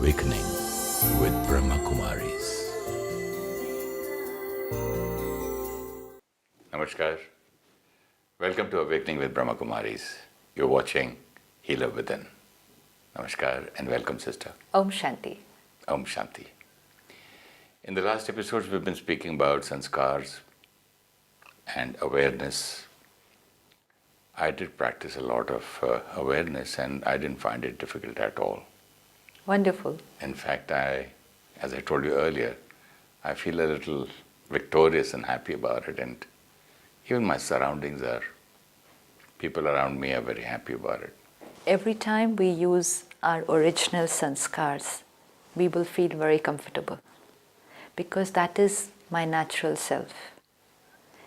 Awakening with Brahma Kumaris. Namaskar. Welcome to Awakening with Brahma Kumaris. You're watching Healer Within. Namaskar and welcome, sister. Om Shanti. Om Shanti. In the last episodes, we've been speaking about sanskars and awareness. I did practice a lot of awareness and I didn't find it difficult at all. Wonderful. In fact, as I told you earlier, I feel a little victorious and happy about it, and even my surroundings people around me are very happy about it. Every time we use our original sanskars, we will feel very comfortable because that is my natural self.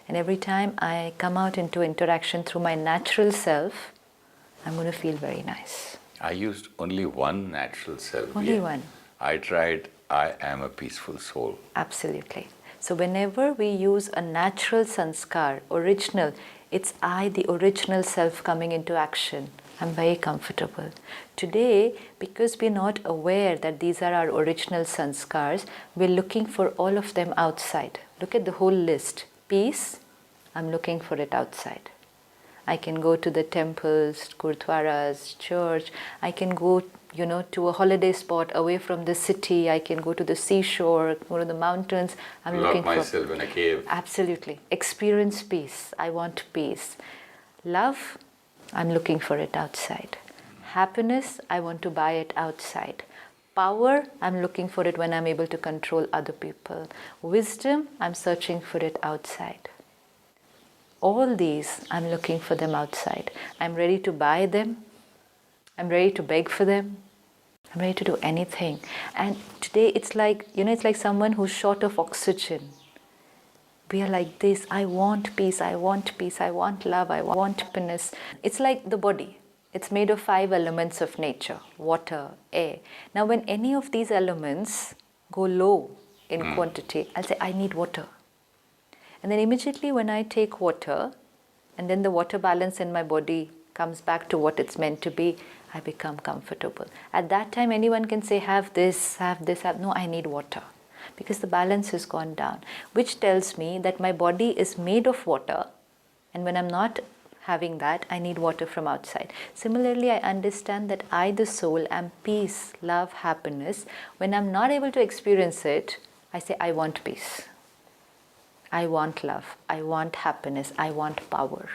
And every time I come out into interaction through my natural self, I'm going to feel very nice. I used only one natural self. Only one. I tried, I am a peaceful soul. Absolutely. So whenever we use a natural sanskar, original, it's I, the original self, coming into action. I'm very comfortable. Today, because we're not aware that these are our original sanskars, we're looking for all of them outside. Look at the whole list. Peace, I'm looking for it outside. I can go to the temples, gurdwaras, church. I can go, to a holiday spot away from the city. I can go to the seashore, go to the mountains. I'm Lock looking myself in a cave. Absolutely. Experience peace. I want peace. Love, I'm looking for it outside. Happiness, I want to buy it outside. Power, I'm looking for it when I'm able to control other people. Wisdom, I'm searching for it outside. All these, I'm looking for them outside. I'm ready to buy them. I'm ready to beg for them. I'm ready to do anything. And today it's like someone who's short of oxygen. We are like this, I want peace, I want peace, I want love, I want happiness. It's like the body. It's made of 5 elements of nature: water, air. Now when any of these elements go low in quantity, I'll say, I need water. And then immediately when I take water, and then the water balance in my body comes back to what it's meant to be, I become comfortable. At that time, anyone can say, have this, have this, have... No, I need water. Because the balance has gone down. Which tells me that my body is made of water, and when I'm not having that, I need water from outside. Similarly, I understand that I, the soul, am peace, love, happiness. When I'm not able to experience it, I say, I want peace. I want love, I want happiness, I want power.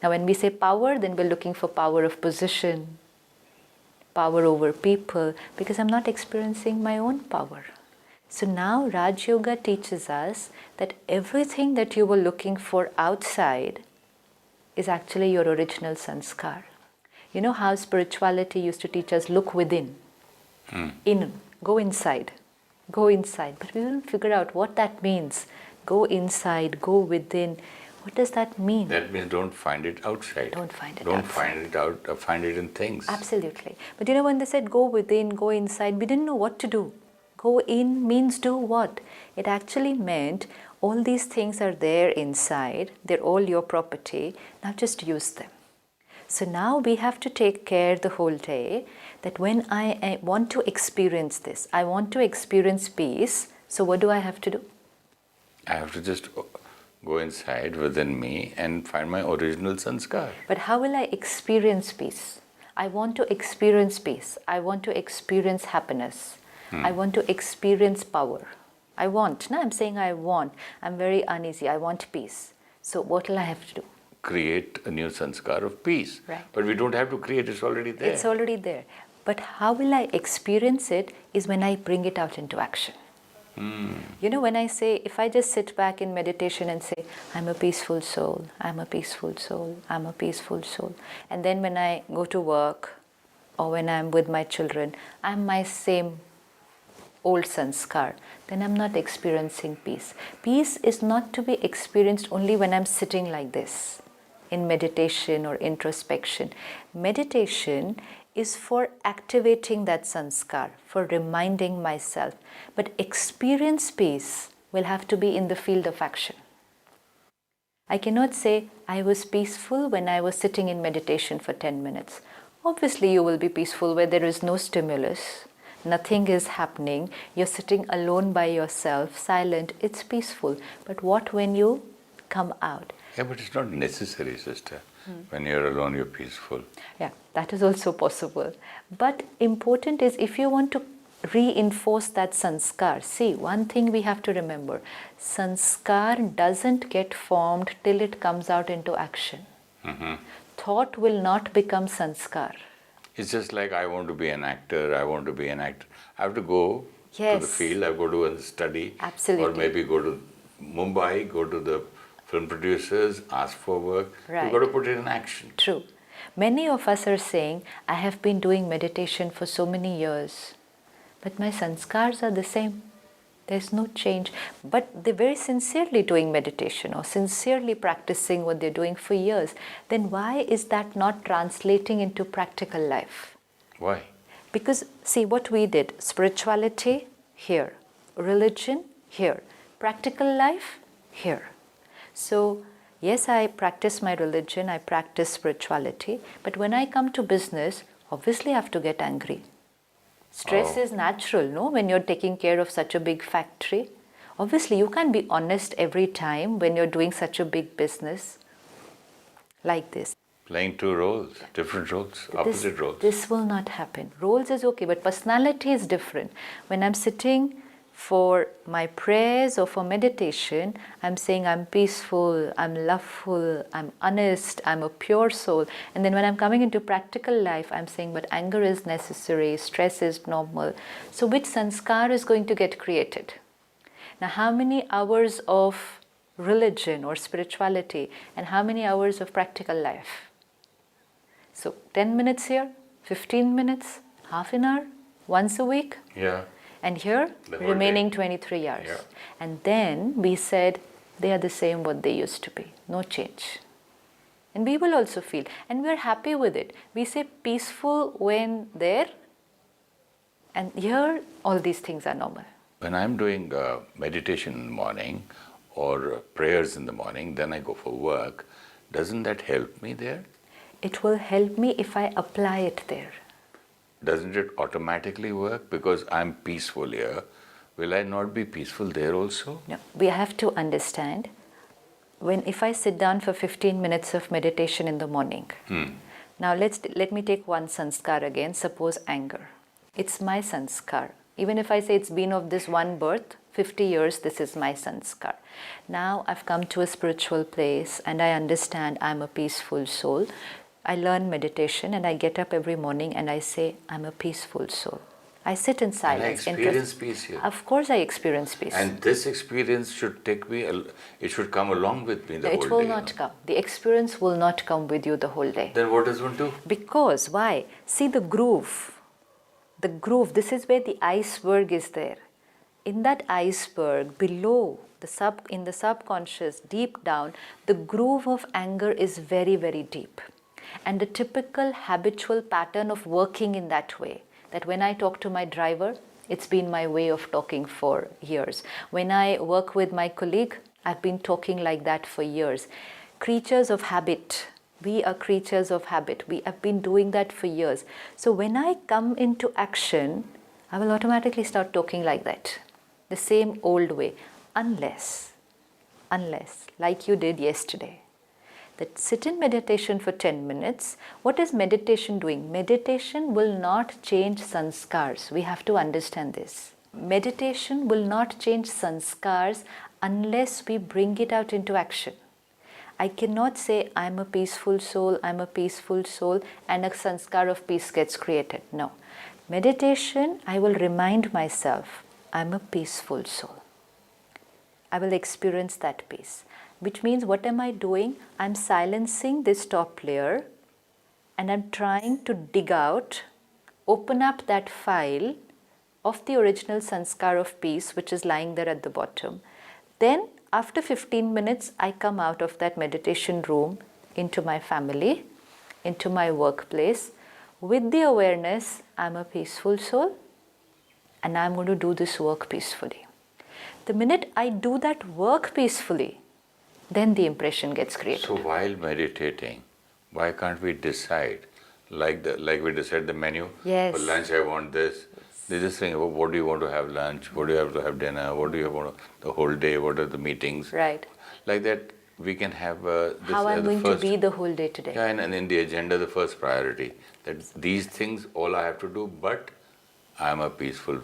Now when we say power, then we're looking for power of position, power over people, because I'm not experiencing my own power. So now Raj Yoga teaches us that everything that you were looking for outside is actually your original sanskar. You know how spirituality used to teach us, look within, go inside. But we didn't figure out what that means. Go inside, go within. What does that mean? That means don't find it outside. Don't find it outside. Don't find it in things. Absolutely. But when they said go within, go inside, we didn't know what to do. Go in means do what? It actually meant all these things are there inside. They're all your property. Now just use them. So now we have to take care the whole day that when I want to experience this, I want to experience peace. So what do I have to do? I have to just go inside within me and find my original sanskar. But how will I experience peace? I want to experience peace. I want to experience happiness. I want to experience power. I'm saying I want. I'm very uneasy. I want peace. So what will I have to do? Create a new sanskar of peace. Right. But we don't have to create, it's already there. It's already there. But how will I experience it is when I bring it out into action. When I say, if I just sit back in meditation and say, I'm a peaceful soul, I'm a peaceful soul, I'm a peaceful soul. And then when I go to work or when I'm with my children, I'm my same old sanskar, then I'm not experiencing peace. Peace is not to be experienced only when I'm sitting like this in meditation or introspection. Meditation is for activating that sanskar, for reminding myself. But experience peace will have to be in the field of action. I cannot say, I was peaceful when I was sitting in meditation for 10 minutes. Obviously, you will be peaceful where there is no stimulus. nothing is happening, you're sitting alone by yourself, silent, it's peaceful. But what when you come out? Yeah, but it's not necessary, sister. When you're alone, you're peaceful. Yeah, that is also possible. But important is if you want to reinforce that sanskar, see, one thing we have to remember, sanskar doesn't get formed till it comes out into action. Thought will not become sanskar. It's just like I want to be an actor, I want to be an actor. I have to go to the Yes. field, I go to a study. Absolutely. Or maybe go to Mumbai, go to the film producers, ask for work. Right. You've got to put it in action. True. Many of us are saying, I have been doing meditation for so many years, but my sanskars are the same. There's no change. But they're very sincerely doing meditation or sincerely practicing what they're doing for years. Then why is that not translating into practical life? Why? Because, see, what we did, spirituality here, religion here, practical life here. So, yes, I practice my religion, I practice spirituality, but when I come to business, obviously I have to get angry. Stress is natural, no? When you're taking care of such a big factory. Obviously, you can't be honest every time when you're doing such a big business like this. Playing two roles, different roles, opposite roles. This will not happen. Roles is okay, but personality is different. When I'm sitting for my prayers or for meditation, I'm saying I'm peaceful, I'm loveful, I'm honest, I'm a pure soul. And then when I'm coming into practical life, I'm saying, but anger is necessary, stress is normal. So which sanskar is going to get created? Now, how many hours of religion or spirituality and how many hours of practical life? So 10 minutes here, 15 minutes, half an hour, once a week. Yeah. And here, The whole remaining day. 23 hours. Yeah. And then we said, they are the same what they used to be, no change. And we will also feel, and we're happy with it. We say peaceful when there, and here all these things are normal. When I'm doing meditation in the morning or prayers in the morning, then I go for work, doesn't that help me there? It will help me if I apply it there. Doesn't it automatically work? Because I'm peaceful here, will I not be peaceful there also? No, we have to understand, if I sit down for 15 minutes of meditation in the morning, now let me take one sanskar again, suppose anger. It's my sanskar. Even if I say it's been of this one birth, 50 years, this is my sanskar. Now I've come to a spiritual place and I understand I'm a peaceful soul. I learn meditation and I get up every morning and I say, I'm a peaceful soul. I sit in silence. And I experience peace here. Of course I experience peace. And this experience should take me, it should come along with me the whole day. It will not come. The experience will not come with you the whole day. Then what does one do? Because, why? See the groove. The groove, this is where the iceberg is there. In that iceberg, below, in the subconscious, deep down, the groove of anger is very, very deep. And the typical habitual pattern of working in that way, that when I talk to my driver, it's been my way of talking for years. When I work with my colleague, I've been talking like that for years. Creatures of habit. We are creatures of habit. We have been doing that for years. So when I come into action, I will automatically start talking like that. The same old way. Unless, like you did yesterday, that sit in meditation for 10 minutes. What is meditation doing? Meditation will not change sanskars. We have to understand this. Meditation will not change sanskars unless we bring it out into action. I cannot say, I'm a peaceful soul, I'm a peaceful soul, and a sanskar of peace gets created. No. Meditation, I will remind myself, I'm a peaceful soul. I will experience that peace. Which means, what am I doing? I'm silencing this top layer and I'm trying to dig out, open up that file of the original sanskar of peace, which is lying there at the bottom. Then, after 15 minutes, I come out of that meditation room into my family, into my workplace, with the awareness, I'm a peaceful soul and I'm going to do this work peacefully. The minute I do that work peacefully, then the impression gets created. So while meditating, why can't we decide, like we decide the menu? Yes. For lunch I want this, They just think, oh, what do you want to have lunch? What do you have to have dinner? What do you want the whole day? What are the meetings? Right. Like that, we can have this How I'm the going first. to be the whole day today. Yeah, and in the agenda, the first priority that these things all I have to do, but I am a peaceful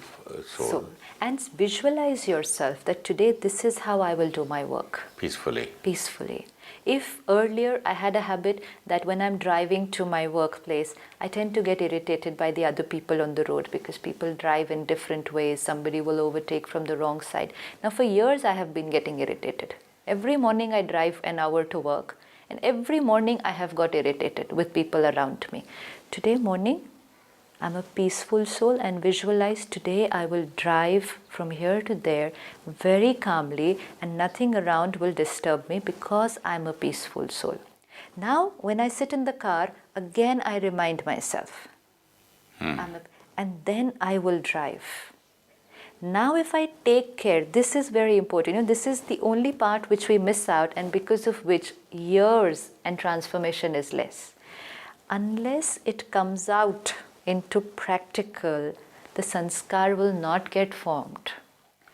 soul. So, and visualize yourself that today this is how I will do my work. Peacefully. Peacefully. If earlier I had a habit that when I'm driving to my workplace, I tend to get irritated by the other people on the road because people drive in different ways. Somebody will overtake from the wrong side. Now, for years, I have been getting irritated. Every morning, I drive an hour to work, and every morning, I have got irritated with people around me. Today morning, I'm a peaceful soul and visualize today I will drive from here to there very calmly and nothing around will disturb me because I'm a peaceful soul. Now, when I sit in the car, again I remind myself, and then I will drive. Now, if I take care, this is very important. This is the only part which we miss out and because of which years and transformation is less. Unless it comes out into practical, the sanskar will not get formed.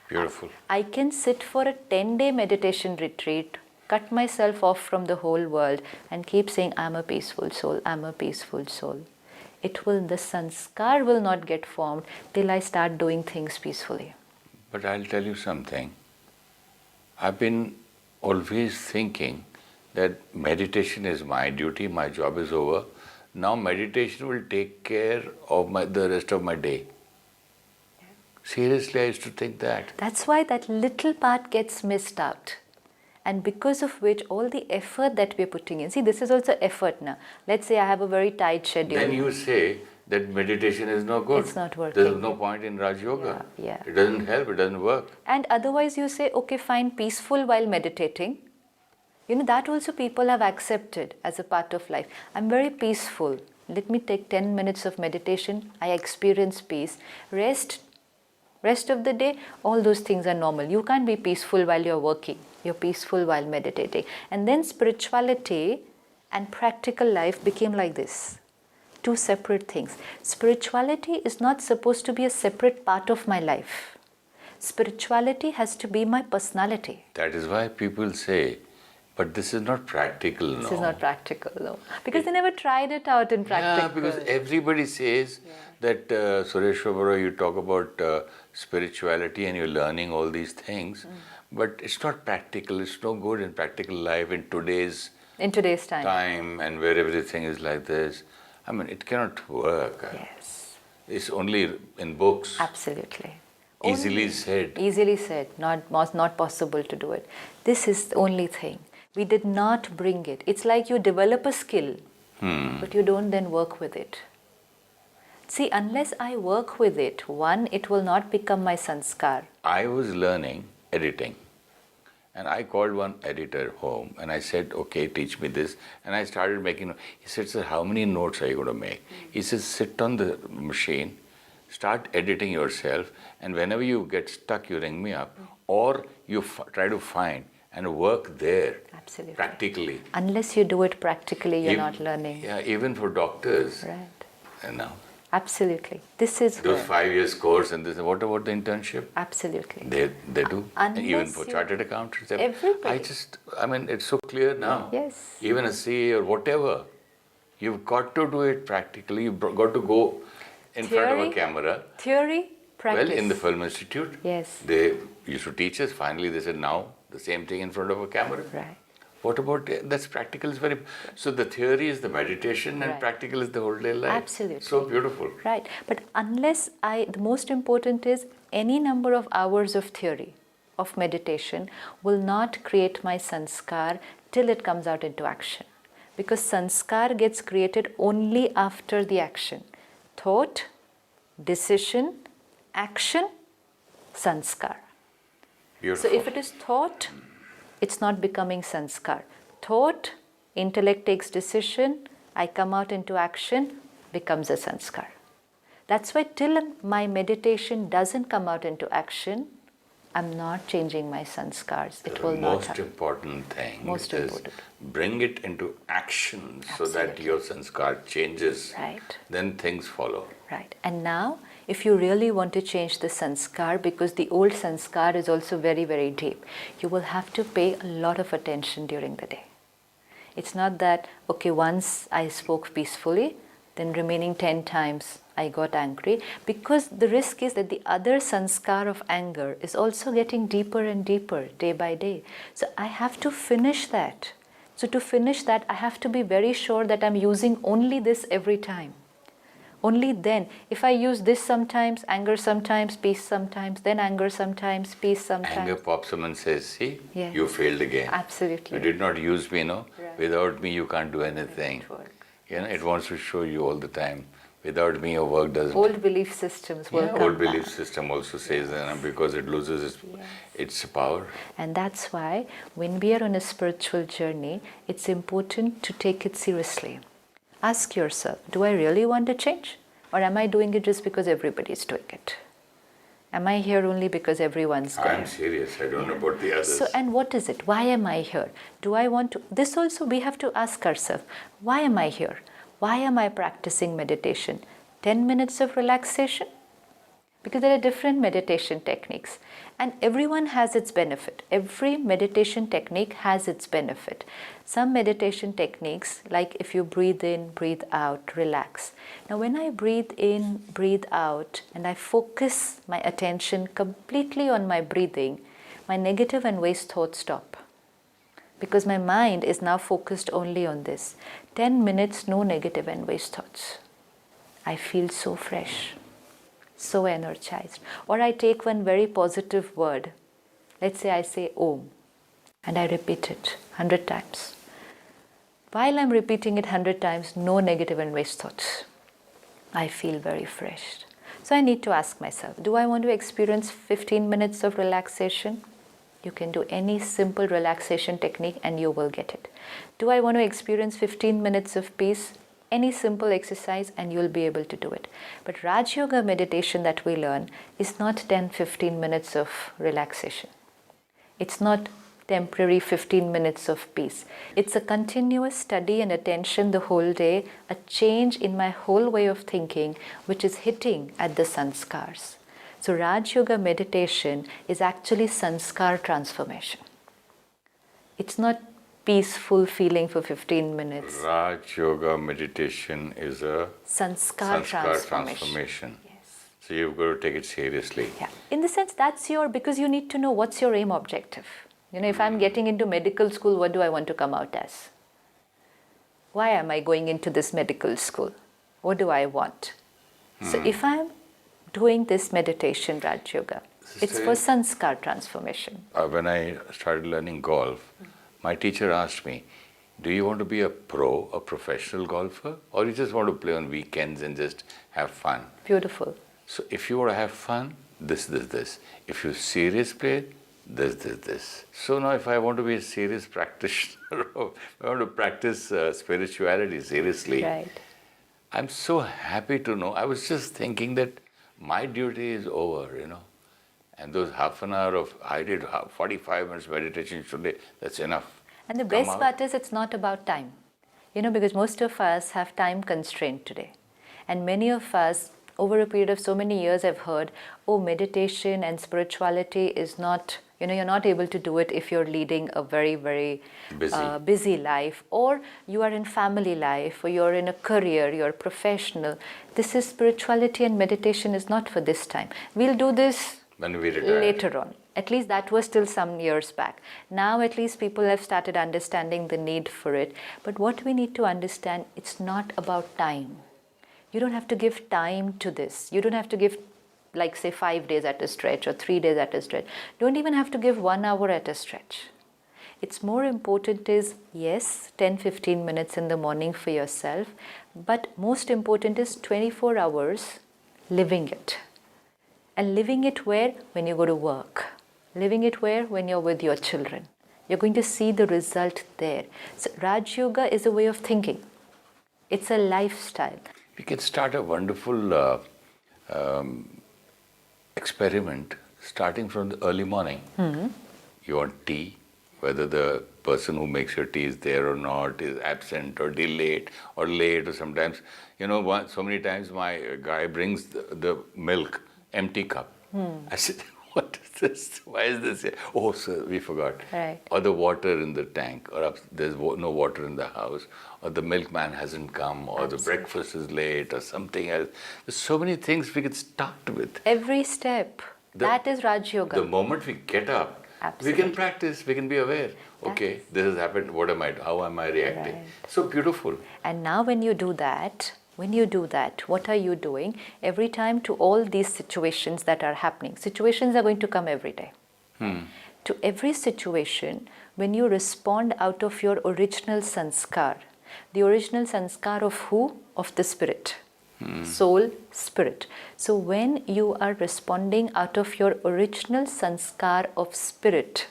Beautiful. I can sit for a 10-day meditation retreat, cut myself off from the whole world and keep saying, I'm a peaceful soul, I'm a peaceful soul. The sanskar will not get formed till I start doing things peacefully. But I'll tell you something. I've been always thinking that meditation is my duty, my job is over. Now meditation will take care of the rest of my day. Yeah. Seriously, I used to think that. That's why that little part gets missed out. And because of which all the effort that we're putting in. See, this is also effort now. Let's say I have a very tight schedule. Then you say that meditation is no good. It's not working. There's no point in Raj Yoga. Yeah. It doesn't help, it doesn't work. And otherwise you say, okay, fine, peaceful while meditating. That also people have accepted as a part of life. I'm very peaceful. Let me take 10 minutes of meditation. I experience peace. Rest of the day, all those things are normal. You can't be peaceful while you're working. You're peaceful while meditating. And then spirituality and practical life became like this. Two separate things. Spirituality is not supposed to be a separate part of my life. Spirituality has to be my personality. That is why people say, but this is not practical, no. This is not practical, no. Because they never tried it out in practice. Yeah, because everybody says that, Suresh Obaro, you talk about spirituality and you're learning all these things, but it's not practical. It's no good in practical life in today's time and where everything is like this. I mean, it cannot work. Yes. It's only in books. Absolutely. Easily said. Easily said. Not possible to do it. This is the only thing. We did not bring it. It's like you develop a skill, but you don't then work with it. See, unless I work with it, one, it will not become my sanskar. I was learning editing. And I called one editor home and I said, okay, teach me this. And I started making, he said, sir, how many notes are you going to make? He says, sit on the machine, start editing yourself, and whenever you get stuck, you ring me up. Or you try to find and work there. Absolutely. Practically. Unless you do it practically, you're not learning. Yeah, even for doctors. Right. Absolutely. This is those 5 years course and this. What about the internship? Absolutely. They do. And even for chartered accountants. Everybody. It's so clear now. Yes. Even a CA or whatever, you've got to do it practically. You've got to go in front of a camera. Theory, practice. Well, in the Film Institute, yes, they used to teach us. Finally, they said now the same thing in front of a camera. Right. What about that's practical? Is very so. The theory is the meditation, and practical is the whole day life. Absolutely. So beautiful. Right. But the most important is any number of hours of theory, of meditation, will not create my sanskar till it comes out into action. Because sanskar gets created only after the action. Thought, decision, action, sanskar. Beautiful. So if it is thought, it's not becoming sanskar. Thought, intellect takes decision, I come out into action, becomes a sanskar. That's why till my meditation doesn't come out into action, I'm not changing my sanskars. It will not happen. Most important thing is bring it into action. Absolutely. So that your sanskar changes. Right. Then things follow. Right. And now if you really want to change the sanskar, because the old sanskar is also very, very deep, you will have to pay a lot of attention during the day. It's not that, okay, once I spoke peacefully, then remaining 10 times I got angry, because the risk is that the other sanskar of anger is also getting deeper and deeper day by day. So I have to finish that. So to finish that, I have to be very sure that I'm using only this every time. Only then, if I use this sometimes, anger sometimes, peace sometimes, then anger sometimes, peace sometimes. Anger pops up and says, see, Yes. you failed again. Absolutely. You did not use me, no? Right. Without me, you can't do anything. It wants to show you all the time. Without me, your work doesn't. Old belief systems will come old belief back. system also says that, because it loses its power. And that's why when we are on a spiritual journey, it's important to take it seriously. Ask yourself, do I really want to change? Or am I doing it just because everybody's doing it? Am I here only because everyone's doing it? I'm serious. I don't know about the others. So, and what is it? Why am I here? Do I want to? This also we have to ask ourselves, why am I here? Why am I practicing meditation? 10 minutes of relaxation? Because there are different meditation techniques. And everyone has its benefit. Every meditation technique has its benefit. Some meditation techniques, like if you breathe in, breathe out, relax. Now when I breathe in, breathe out, and I focus my attention completely on my breathing, my negative and waste thoughts stop. Because my mind is now focused only on this. 10 minutes, no negative and waste thoughts. I feel so fresh, so energized. Or I take one very positive word. Let's say I say Om, and I repeat it 100 times. While I'm repeating it 100 times, no negative and waste thoughts. I feel very fresh. So I need to ask myself, do I want to experience 15 minutes of relaxation? You can do any simple relaxation technique and you will get it. Do I want to experience 15 minutes of peace? Any simple exercise and you'll be able to do it. But Raj Yoga meditation that we learn is not 10-15 minutes of relaxation. It's not temporary 15 minutes of peace. It's a continuous study and attention the whole day, a change in my whole way of thinking, which is hitting at the sanskars. So Raj Yoga meditation is actually sanskar transformation. It's not peaceful feeling for 15 minutes. Raj Yoga meditation is a Sanskar transformation. Yes. So you've got to take it seriously. Yeah. In the sense that's because you need to know what's your aim objective. If I'm getting into medical school, what do I want to come out as? Why am I going into this medical school? What do I want? So if I'm doing this meditation, Raj Yoga, it's for sanskar transformation. When I started learning golf, my teacher asked me, do you want to be a professional golfer, or you just want to play on weekends and just have fun? Beautiful. So if you want to have fun, this. If you're serious player, this. So now if I want to be a serious practitioner, I want to practice spirituality seriously, Right. I'm so happy to know. I was just thinking that my duty is over, And those half an hour I did 45 minutes meditation today, that's enough. And the best part is it's not about time. Because most of us have time constraint today. And many of us, over a period of so many years, have heard, meditation and spirituality is not, you're not able to do it if you're leading a very, very busy life, or you are in family life, or you're in a career, you're professional. This is spirituality and meditation is not for this time. We'll do this when we retire. Later on. At least that was still some years back. Now at least people have started understanding the need for it. But what we need to understand, it's not about time. You don't have to give time to this. You don't have to give, like say 5 days at a stretch or 3 days at a stretch. Don't even have to give 1 hour at a stretch. It's more important is, yes, 10-15 minutes in the morning for yourself, but most important is 24 hours living it. And living it where? When you go to work. Living it where? When you're with your children. You're going to see the result there. So Raj Yoga is a way of thinking. It's a lifestyle. We can start a wonderful experiment starting from the early morning. You want tea, whether the person who makes your tea is there or not, is absent or delayed or late, or sometimes, so many times my guy brings the milk, empty cup. I said, what is this? Why is this here? Oh, sir, we forgot. Right. Or the water in the tank, or there's no water in the house, or the milkman hasn't come, or the breakfast is late, or something else. There's so many things we get stuck with. Every step. That is Raj Yoga. The moment we get up, we can practice, we can be aware. Okay, this has happened, how am I reacting? Right. So beautiful. And now when you do that, what are you doing? Every time to all these situations that are happening, situations are going to come every day. To every situation, when you respond out of your original sanskar, the original sanskar of who? Of the spirit. Soul, spirit. So when you are responding out of your original sanskar of spirit,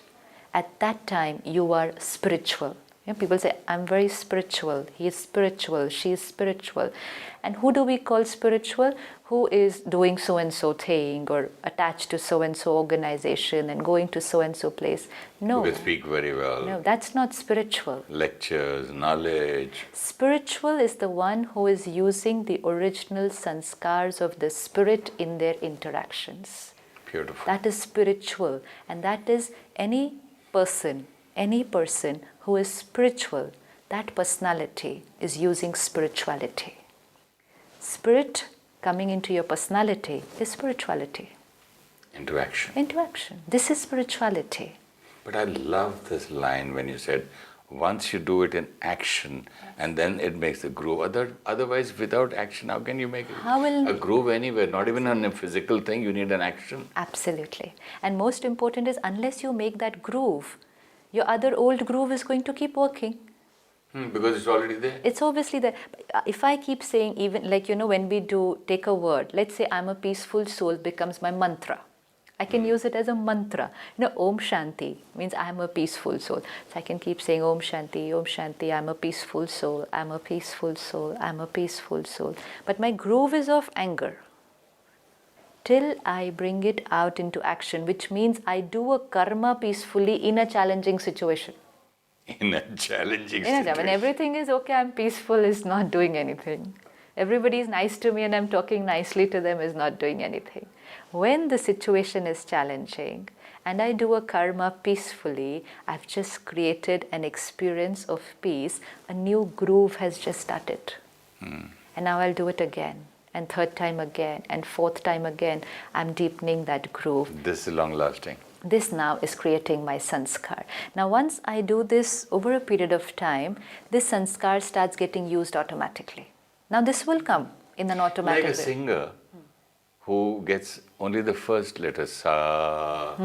at that time you are spiritual. People say, I'm very spiritual, he is spiritual, she is spiritual. And who do we call spiritual? Who is doing so-and-so thing, or attached to so-and-so organization and going to so-and-so place. No. You can speak very well. No, that's not spiritual. Lectures, knowledge. Spiritual is the one who is using the original sanskars of the spirit in their interactions. Beautiful. That is spiritual. And that is any person who is spiritual, that personality is using spirituality. Spirit coming into your personality is spirituality. Interaction. This is spirituality. But I love this line when you said, once you do it in action, and then it makes a groove. Otherwise, without action, how can you make a groove anywhere? Not even on a physical thing, you need an action. Absolutely. And most important is, unless you make that groove, your other old groove is going to keep working. Because it's already there. It's obviously there. If I keep saying, even when we take a word, let's say I'm a peaceful soul becomes my mantra. I can use it as a mantra. Om Shanti means I am a peaceful soul. So I can keep saying Om Shanti, I'm a peaceful soul, I'm a peaceful soul, I'm a peaceful soul. But my groove is of anger. Till I bring it out into action, which means I do a karma peacefully in a challenging situation. In a challenging situation. When everything is okay, I'm peaceful, is not doing anything. Everybody is nice to me and I'm talking nicely to them, is not doing anything. When the situation is challenging and I do a karma peacefully, I've just created an experience of peace. A new groove has just started. And now I'll do it again. And third time again, and fourth time again, I'm deepening that groove. This is long lasting. This now is creating my sanskar. Now once I do this over a period of time, this sanskar starts getting used automatically. Now this will come in an automatic way. Like a singer who gets only the first letter, sa,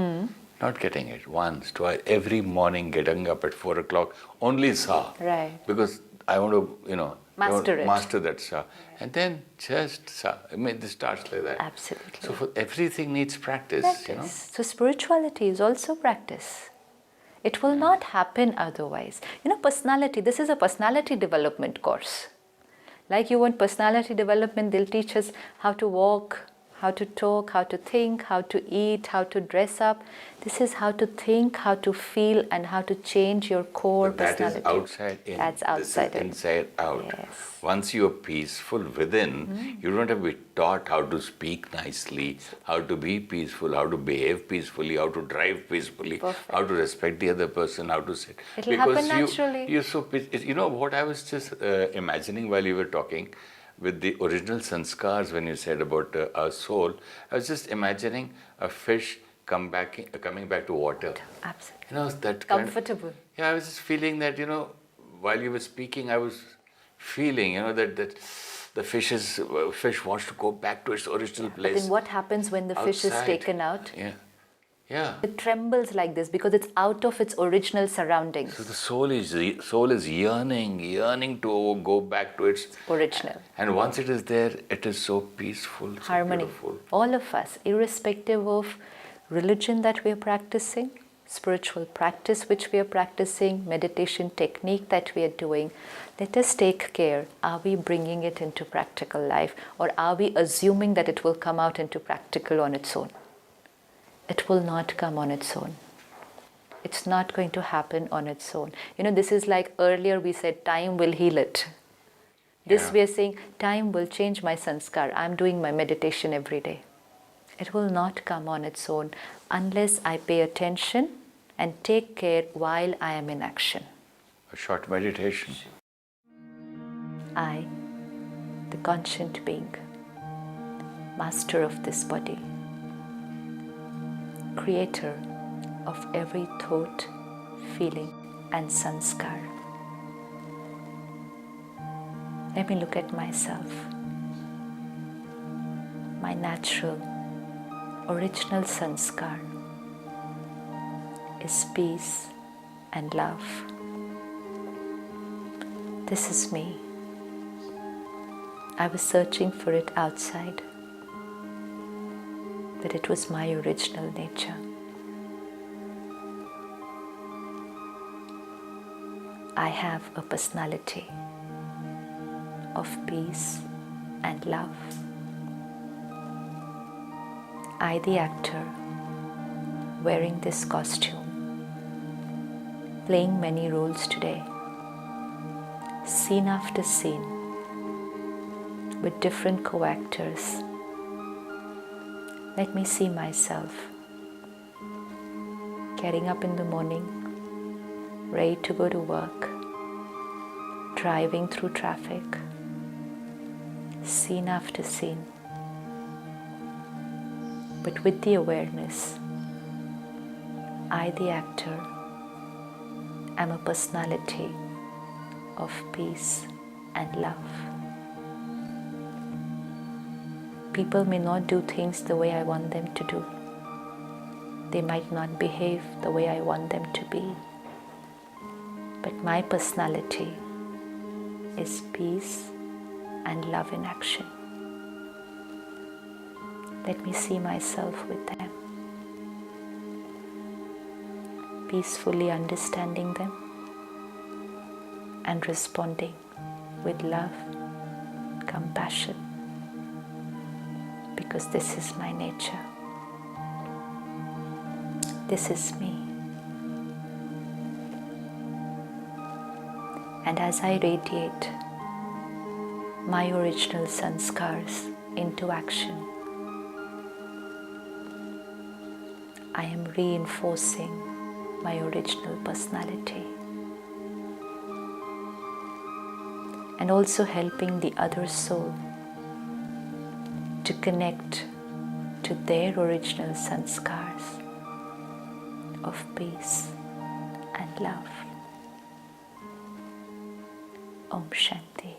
not getting it once, twice, every morning getting up at 4 o'clock, only sa. Right. Because I want to, master that sa. And then just sa. This starts like that. Absolutely. So for everything needs practice. So spirituality is also practice. It will not happen otherwise. Personality, this is a personality development course. Like you want personality development, they'll teach us how to walk, how to talk, how to think, how to eat, how to dress up. This is how to think, how to feel, and how to change your core personality. That is outside in. That's outside in. Inside out. Yes. Once you're peaceful within, you don't have to be taught how to speak nicely, how to be peaceful, how to behave peacefully, how to drive peacefully, how to respect the other person, how to sit. It'll happen naturally. You're so peaceful. What I was just imagining while you were talking, with the original sanskars, when you said about our soul, I was just imagining a fish coming back to water. Absolutely. That comfortable. I was just feeling that, while you were speaking, I was feeling, that the fish wants to go back to its original place. But then what happens when the fish is taken out? Yeah. It trembles like this because it's out of its original surroundings. So the soul is yearning to go back to its original. And once it is there, it is so peaceful, harmony. So beautiful. All of us, irrespective of religion that we are practicing, spiritual practice which we are practicing, meditation technique that we are doing, let us take care. Are we bringing it into practical life, or are we assuming that it will come out into practical on its own? It will not come on its own. It's not going to happen on its own. This is like earlier we said time will heal it. This we are saying time will change my sanskar. I'm doing my meditation every day. It will not come on its own unless I pay attention and take care while I am in action. A short meditation. I, the conscient being, master of this body, creator of every thought, feeling and sanskar. Let me look at myself. My natural, original sanskar is peace and love. This is me. I was searching for it outside, but it was my original nature. I have a personality of peace and love. I, the actor, wearing this costume, playing many roles today, scene after scene, with different co-actors. Let me see myself getting up in the morning, ready to go to work, driving through traffic, scene after scene, but with the awareness, I, the actor, am a personality of peace and love. People may not do things the way I want them to do. They might not behave the way I want them to be. But my personality is peace and love in action. Let me see myself with them, peacefully understanding them and responding with love, compassion, because this is my nature. This is me. And as I radiate my original sanskars into action, I am reinforcing my original personality and also helping the other soul to connect to their original sanskars of peace and love. Om Shanti.